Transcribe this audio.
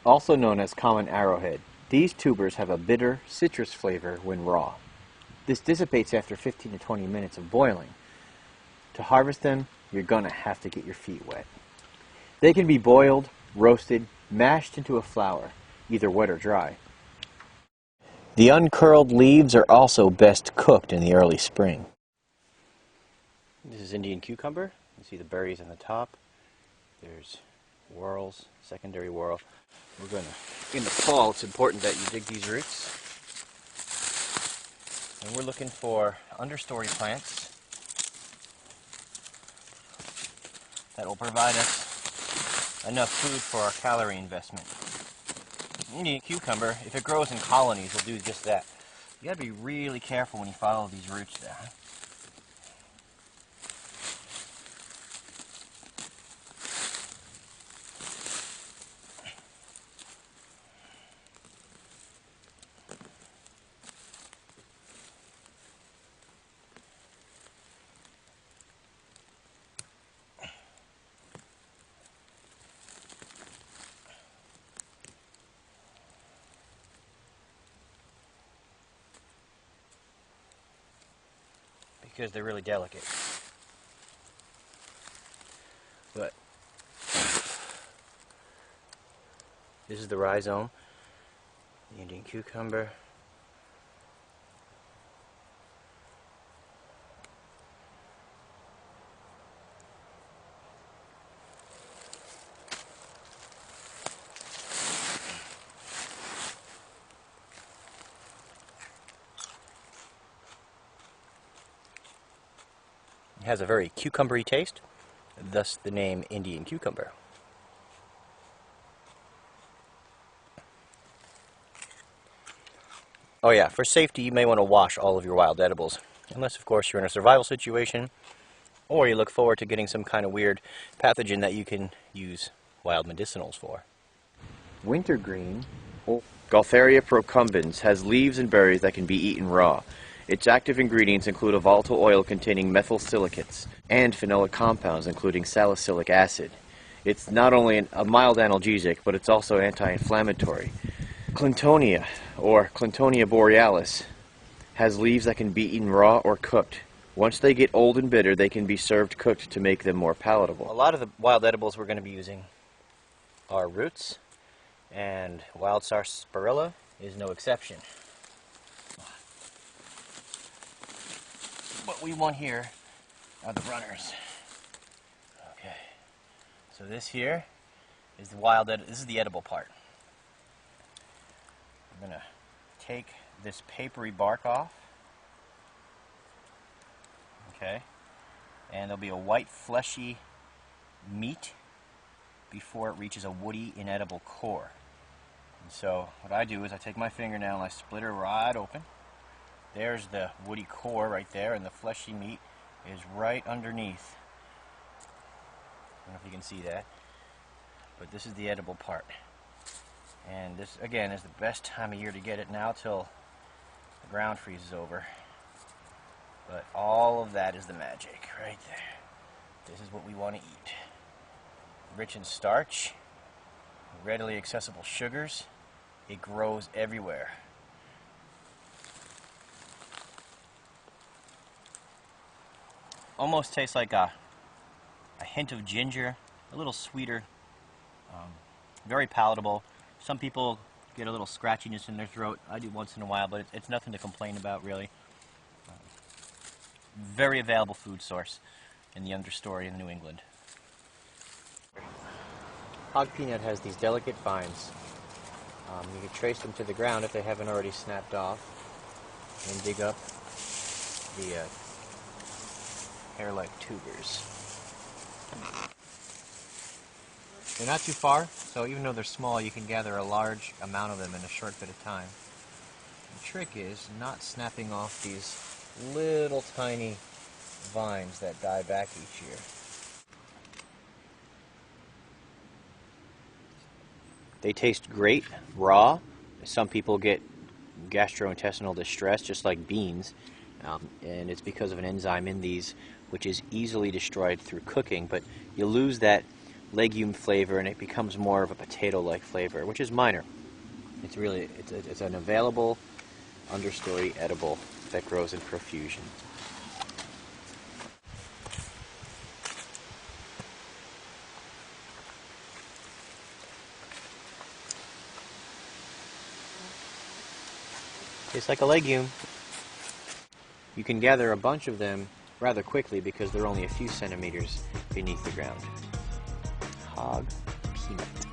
Also known as common arrowhead. These tubers have a bitter citrus flavor when raw. This dissipates after 15 to 20 minutes of boiling. To harvest them, you're gonna have to get your feet wet. They can be boiled, roasted, mashed into a flour, either wet or dry. The uncurled leaves are also best cooked in the early spring. This is Indian cucumber. You see the berries on the top. There's whorls, secondary whorl. In the fall, it's important that you dig these roots. And we're looking for understory plants that will provide us enough food for our calorie investment. Indian cucumber, if it grows in colonies, will do just that. You gotta be really careful when you follow these roots down. Because they're really delicate. But this is the rhizome, the Indian cucumber. It has a very cucumbery taste, thus the name Indian cucumber. Oh yeah, for safety you may want to wash all of your wild edibles, unless of course you're in a survival situation, or you look forward to getting some kind of weird pathogen that you can use wild medicinals for. Wintergreen, Gaultheria procumbens, has leaves and berries that can be eaten raw. Its active ingredients include a volatile oil containing methyl silicates and phenolic compounds including salicylic acid. It's not only a mild analgesic, but it's also anti-inflammatory. Clintonia, or Clintonia borealis, has leaves that can be eaten raw or cooked. Once they get old and bitter, they can be served cooked to make them more palatable. A lot of the wild edibles we're going to be using are roots, and wild sarsaparilla is no exception. What we want here are the runners. Okay, so this here is this is the edible part. I'm going to take this papery bark off. Okay, and there'll be a white fleshy meat before it reaches a woody inedible core. And so what I do is I take my fingernail and I split her right open. There's the woody core right there, and the fleshy meat is right underneath. I don't know if you can see that, but this is the edible part. And this, again, is the best time of year to get it now till the ground freezes over. But all of that is the magic right there. This is what we want to eat. Rich in starch, readily accessible sugars. It grows everywhere. Almost tastes like a hint of ginger, a little sweeter, very palatable. Some people get a little scratchiness in their throat. I do once in a while, but it's nothing to complain about really. Very available food source in the understory in New England. Hog peanut has these delicate vines. You can trace them to the ground if they haven't already snapped off, and dig up the hair-like tubers. They're not too far, so even though they're small, you can gather a large amount of them in a short bit of time. The trick is not snapping off these little tiny vines that die back each year. They taste great raw. Some people get gastrointestinal distress just like beans, and it's because of an enzyme in these which is easily destroyed through cooking, but you lose that legume flavor, and it becomes more of a potato-like flavor, which is minor. It's an available understory edible that grows in profusion. Tastes like a legume. You can gather a bunch of them rather quickly because they're only a few centimeters beneath the ground. Hog peanut.